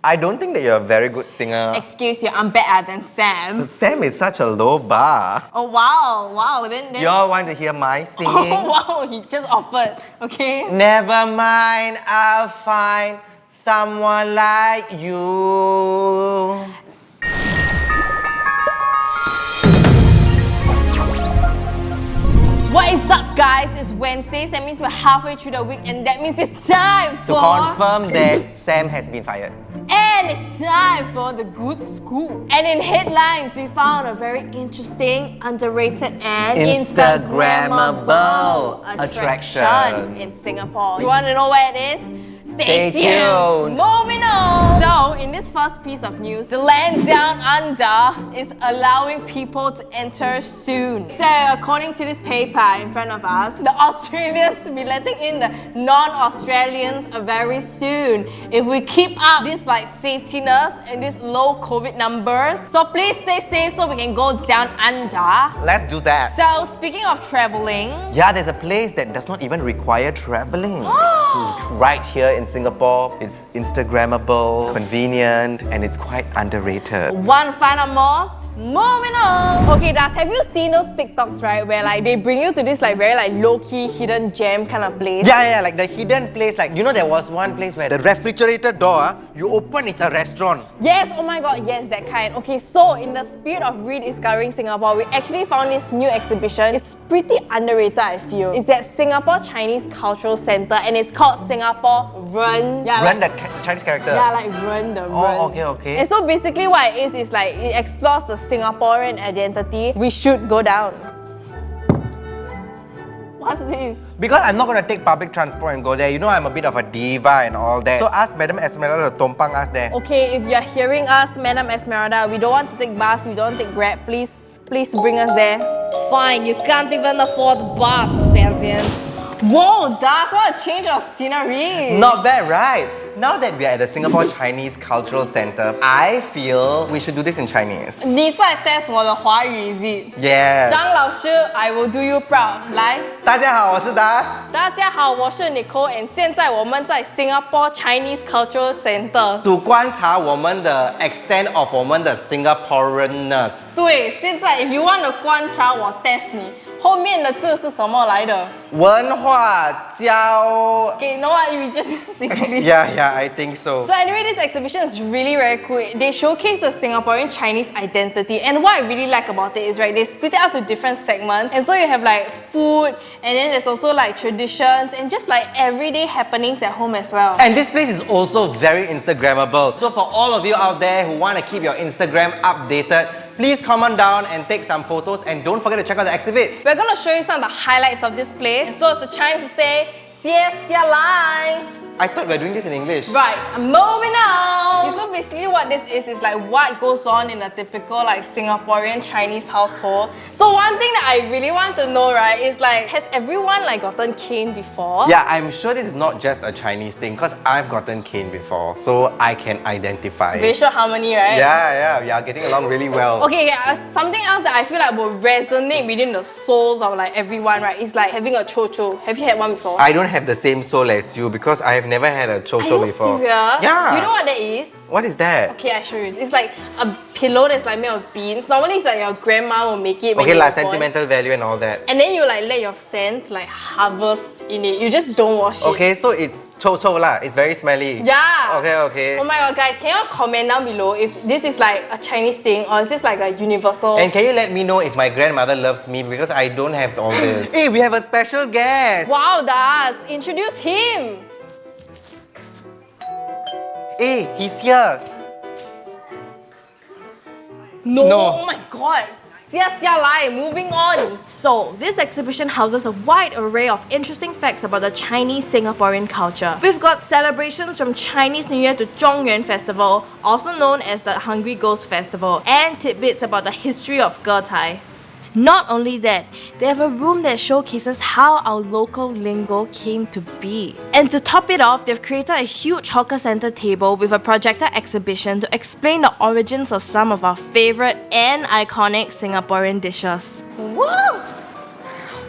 I don't think that you're a very good singer. Excuse you, I'm better than Sam. Sam is such a low bar. Oh wow, then... You all want to hear my singing? Oh wow, he just offered, okay? Never mind, I'll find someone like you. What is up, guys? It's Wednesday. That means we're halfway through the week, and that means it's time for... To confirm that Sam has been fired. And it's time for the good school. And in headlines, we found a very interesting, underrated, and Instagrammable attraction in Singapore. You want to know where it is? Stay tuned. Moving on. So, in this first piece of news, the land down under is allowing people to enter soon. So, according to this paper in front of us, the Australians will be letting in the non-Australians very soon if we keep up this safetiness and these low COVID numbers. So please stay safe so we can go down under. Let's do that. So, speaking of traveling, yeah, there's a place that does not even require traveling. So right here in Singapore, it's Instagrammable, convenient, and it's quite underrated. Want to find out more? Moving on! Okay, have you seen those TikToks, right? Where they bring you to this very low-key, hidden gem kind of place? Yeah, like the hidden place. There was one place where the refrigerator door, you open, it's a restaurant. Yes, oh my god, yes, that kind. Okay, so in the spirit of rediscovering Singapore, we actually found this new exhibition. It's pretty underrated, I feel. It's at Singapore Chinese Cultural Centre, and it's called Singapore Ren. Yeah, Ren, the Chinese character? Yeah, like Ren, the Ren. Oh, okay. And so basically what it is it explores the Singaporean identity. We should go down. What's this? Because I'm not going to take public transport and go there. You know I'm a bit of a diva and all that. So ask Madam Esmeralda to tompang us there. Okay, if you're hearing us, Madam Esmeralda, we don't want to take bus, we don't take Grab. Please bring us there. Fine, you can't even afford the bus, peasant. Whoa, Das, what a change of scenery! Not bad, right? Now that we are at the Singapore Chinese Cultural Centre, I feel we should do this in Chinese. 你在 test 我的华语 is it? Yeah. 张老师 I will do you proud. 来。大家好，我是 Das。大家好，我是 Nicole and 现在我们在 Singapore Chinese Cultural Centre to 观察我们的 extent of 我们的 Singaporeanness。对，现在 if you want to 观察我 test 你，后面的字是什么来的？文化交。Okay, you know what? We just English. Yeah, I think so. So anyway, this exhibition is really very cool. They showcase the Singaporean Chinese identity, and what I really like about it is they split it up to different segments, and so you have food, and then there's also traditions and just everyday happenings at home as well. And this place is also very Instagrammable. So for all of you out there who want to keep your Instagram updated, please come on down and take some photos, and don't forget to check out the exhibit. We're going to show you some of the highlights of this place. And so it's the Chinese to say, 接下来. I thought we were doing this in English. Right, moving on. Okay, so basically what this is what goes on in a typical Singaporean Chinese household. So one thing that I really want to know, right, is has everyone gotten cane before? Yeah, I'm sure this is not just a Chinese thing because I've gotten cane before, so I can identify. Very sure how many, right? Yeah, we are getting along really well. Okay, something else that I feel will resonate within the souls of everyone, right, is having a chocho. Have you had one before? I don't have the same soul as you because I've never had a chocho before. Are you serious? Yeah. Do you know what that is? What is that? Okay, I show you. It's a pillow that's made of beans. Normally it's your grandma will make it when okay, you're born. sentimental value and all that. And then you let your scent harvest in it. You just don't wash it. Okay, so it's chocho lah. It's very smelly. Yeah. Okay. Oh my god, guys, can you comment down below if this is a Chinese thing or is this a universal? And can you let me know if my grandmother loves me because I don't have all this. Hey, we have a special guest. Wow, Das. Introduce him. Hey, he's here. No. Oh my god. Moving on. So, this exhibition houses a wide array of interesting facts about the Chinese Singaporean culture. We've got celebrations from Chinese New Year to Zhongyuan Festival, also known as the Hungry Ghost Festival, and tidbits about the history of Getai. Not only that, they have a room that showcases how our local lingo came to be. And to top it off, they've created a huge hawker center table with a projector exhibition to explain the origins of some of our favorite and iconic Singaporean dishes. Woo!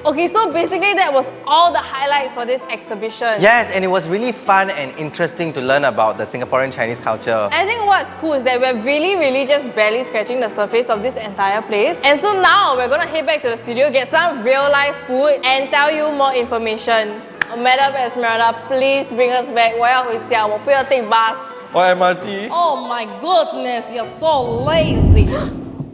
Okay, so basically that was all the highlights for this exhibition. Yes, and it was really fun and interesting to learn about the Singaporean Chinese culture. I think what's cool is that we're really just barely scratching the surface of this entire place. And so now we're gonna head back to the studio, get some real life food and tell you more information. Madam Esmeralda, please bring us back. 我要回家，我不要take bus. Or MRT? Oh my goodness, you're so lazy.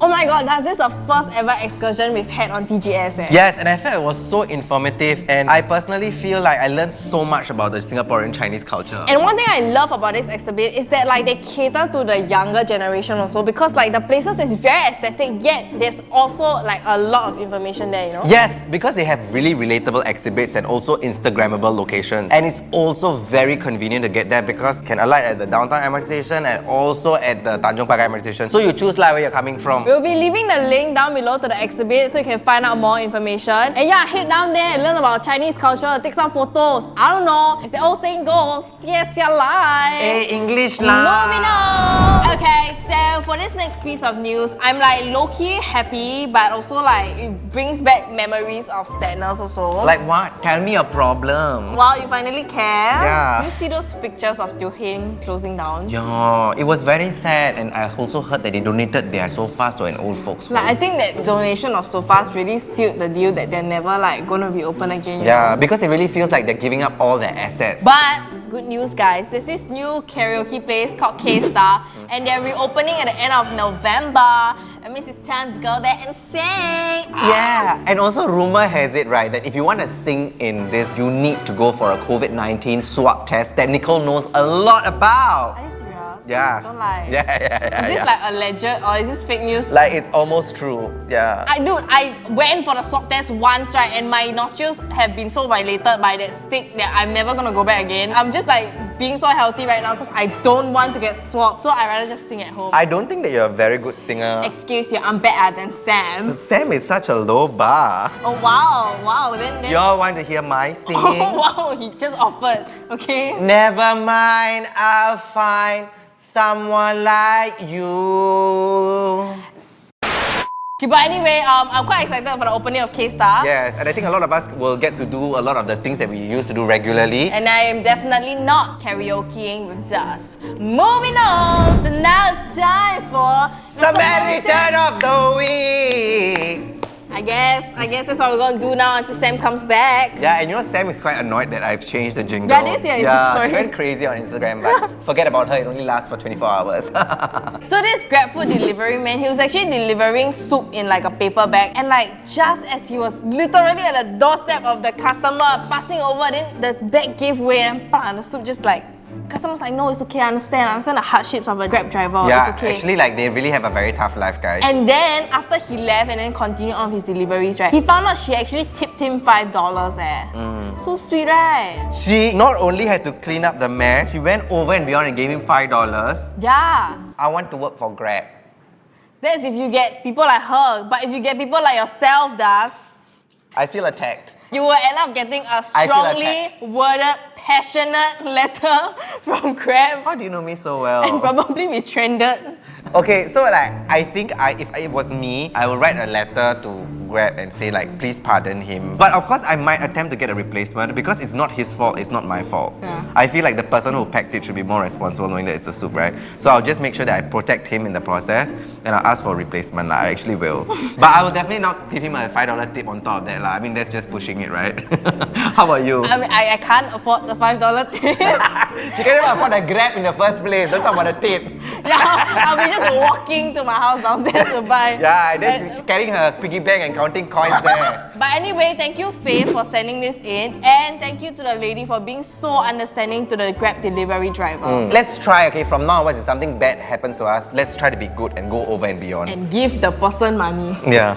Oh my god, that's this the first ever excursion we've had on TGS. Yes, and I felt it was so informative, and I personally feel like I learned so much about the Singaporean Chinese culture. And one thing I love about this exhibit is that like they cater to the younger generation also, because like the places is very aesthetic, yet there's also like a lot of information there, you know? Yes, because they have really relatable exhibits and also Instagrammable locations. And it's also very convenient to get there because you can alight at the downtown MRT station and also at the Tanjong Pagar MRT station. So you choose like where you're coming from. We'll be leaving the link down below to the exhibit so you can find out more information. And yeah, head down there and learn about Chinese culture, take some photos. I don't know, as the old saying goes, yes, you're live. Hey, English lah. Moving on. Okay, so for this next piece of news, I'm like low-key happy, but also like it brings back memories of sadness also. Like what? Tell me your problems. Wow, you finally care? Yeah. Do you see those pictures of Teo Heng closing down? Yeah, it was very sad, and I also heard that they donated their sofas to an old folks home. Like I think that donation of sofas really sealed the deal that they're never like gonna be open again. Yeah, because it really feels like they're giving up all their assets. But good news, guys. There's this new karaoke place called KStar, and they're reopening at the end of November. That means it's time to go there and sing. Yeah, and also rumor has it, right, that if you want to sing in this, you need to go for a COVID-19 swab test that Nicole knows a lot about. Are you serious? Yeah. Don't lie. Yeah. Is this like alleged or is this fake news? Like it's almost true. Yeah. I went for the swab test once, right, and my nostrils have been so violated by that stick that I'm never gonna go back again. I'm just like being so healthy right now because I don't want to get swabbed, so I'd rather just sing at home. I don't think that you're a very good singer. Excuse you, I'm better than Sam. Sam is such a low bar. Oh wow, then You all want to hear my singing? oh wow, he just offered, okay? Never mind, I'll find someone like you. Okay, but anyway, I'm quite excited for the opening of KStar. Yes, and I think a lot of us will get to do a lot of the things that we used to do regularly. And I am definitely not karaokeing with us. Moving on! So now it's time for Samaritan of the Week! I guess that's what we're gonna do now until Sam comes back. Yeah, and you know Sam is quite annoyed that I've changed the jingle. That is your Insta Yeah, story. she went crazy on Instagram, but forget about her, it only lasts for 24 hours. So this GrabFood delivery man, he was actually delivering soup in like a paper bag, and like just as he was literally at the doorstep of the customer passing over, then the bag gave way and the soup just like, customer's like, no, it's okay, I understand the hardships of a Grab driver, Yeah, it's okay. actually like they really have a very tough life, guys. And then after he left and then continued on his deliveries, right, he found out she actually tipped him $5 So sweet, right? She not only had to clean up the mess, she went over and beyond and gave him $5. Yeah. I want to work for Grab. That's if you get people like her, but if you get people like yourself, I feel attacked. you will end up getting a strongly worded, passionate letter from Grab How do you know me so and well? probably be trended. Okay, so like I think if it was me, I would write a letter to Grab and say like, please pardon him. But of course, I might attempt to get a replacement because it's not his fault, it's not my fault. Yeah. I feel like the person who packed it should be more responsible knowing that it's a soup, right? So I'll just make sure that I protect him in the process and I'll ask for a replacement. Like, I actually will. But I will definitely not give him a $5 tip on top of that. I mean, that's just pushing it, right? How about you? I mean, I can't afford the $5 tip. She can't even afford a Grab in the first place. Don't talk about a tip. Yeah, I'll be just walking to my house downstairs to buy. Yeah, and then she's carrying her piggy bank and counting coins there. But anyway, thank you, Faith, for sending this in. And thank you to the lady for being so understanding to the Grab delivery driver. Let's try, okay, from now onwards, if something bad happens to us, let's try to be good and go over and beyond. And give the person money. Yeah.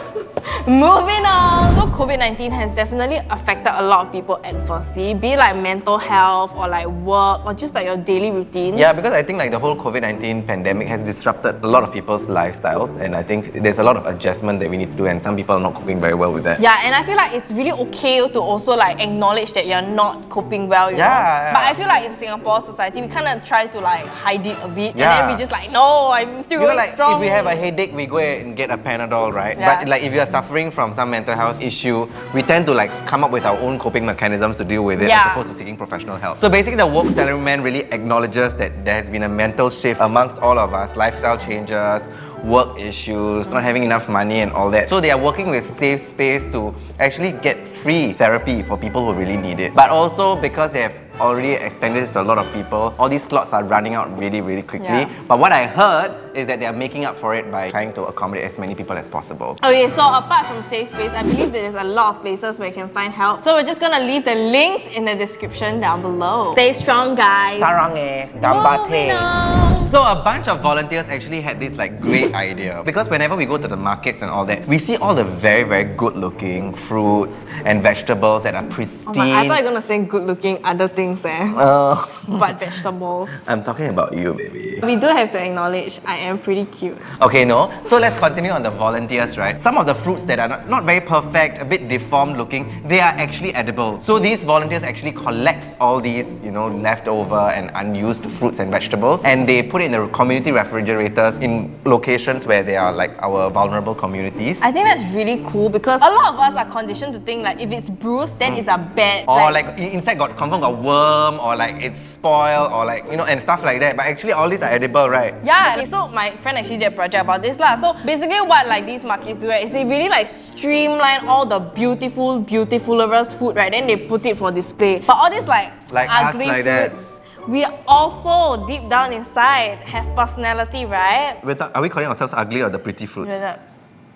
Moving on. So COVID-19 has definitely affected a lot of people adversely, be it like mental health or like work or just like your daily routine. Yeah, because I think like the whole COVID-19 pandemic has disrupted a lot of people's lifestyles, and I think there's a lot of adjustment that we need to do, and some people are not coping very well with that. Yeah, and I feel like it's really okay to also like acknowledge that you're not coping well, you know? Yeah. But I feel like in Singapore society, we kind of try to like hide it a bit, Yeah. and then we just like, no, I'm still You know, going like strong. if we have a headache, we go and get a Panadol, right? Yeah. But like if you're suffering from some mental health issue, we tend to like come up with our own coping mechanisms to deal with it as opposed to seeking professional help. So basically the woke salaryman really acknowledges that there has been a mental shift amongst all of us, lifestyle changes, work issues, not having enough money and all that. So they are working with Safe Space to actually get free therapy for people who really need it. But also because they have already extended this to a lot of people, all these slots are running out really quickly. Yeah. But what I heard is that they are making up for it by trying to accommodate as many people as possible. Okay, so apart from Safe Space, I believe that there's a lot of places where you can find help. So we're just gonna leave the links in the description down below. Stay strong, guys. Sarang eh, Moving on. So a bunch of volunteers actually had this like great idea, because whenever we go to the markets and all that, we see all the very good looking fruits and vegetables that are pristine. Oh my, I thought you were gonna say good looking other things but vegetables. I'm talking about you, baby. We do have to acknowledge I am pretty cute. Okay, no. So let's continue on the volunteers, right? Some of the fruits that are not very perfect, a bit deformed looking, they are actually edible. So these volunteers actually collect all these, you know, leftover and unused fruits and vegetables, and they put it in the community refrigerators in locations where they are like our vulnerable communities. I think that's really cool because a lot of us are conditioned to think like if it's bruised, then it's a bad. Or like inside confirm got worm, or like it's spoiled, or like, you know, and stuff like that. But actually all these are edible, right? Yeah, okay, so my friend actually did a project about this lah. So basically what like these markets do, right, is they really like streamline all the beautifulest food, right? Then they put it for display. But all these like ugly us, like foods, we also deep down inside have personality, right? Are we calling ourselves ugly or the pretty fruits?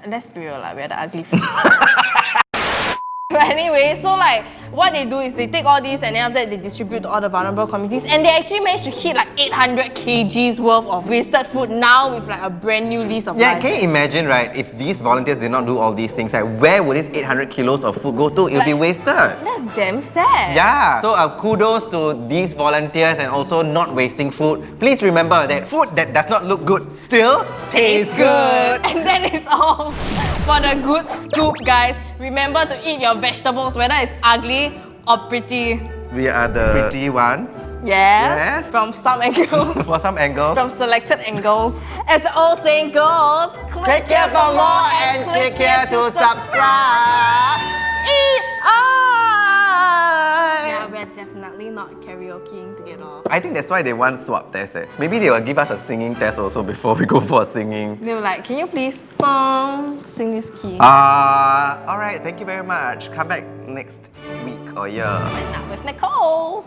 Let's be real, we're the ugly fruits. But anyway, so like what they do is they take all these and then after that they distribute to all the vulnerable communities, and they actually managed to hit like 800 kgs worth of wasted food now with like a brand new lease of life. Can you imagine, right, if these volunteers did not do all these things, like where would this 800 kilos of food go to? It would be wasted. That's damn sad. Yeah. So kudos to these volunteers and also not wasting food. Please remember that food that does not look good still tastes good. And that is all for the good scoop, guys. Remember to eat your vegetables, whether it's ugly or pretty. We are the pretty ones. Yes. From some angles. For some angles. From selected angles. As the old saying goes, click here for more and click here to subscribe. Yeah, we're definitely not karaokeing together. I think that's why they want swap tests. Maybe they will give us a singing test also before we go for singing. They were like, can you please sing this key? Alright, thank you very much. Come back next week or year. And now with Nicole.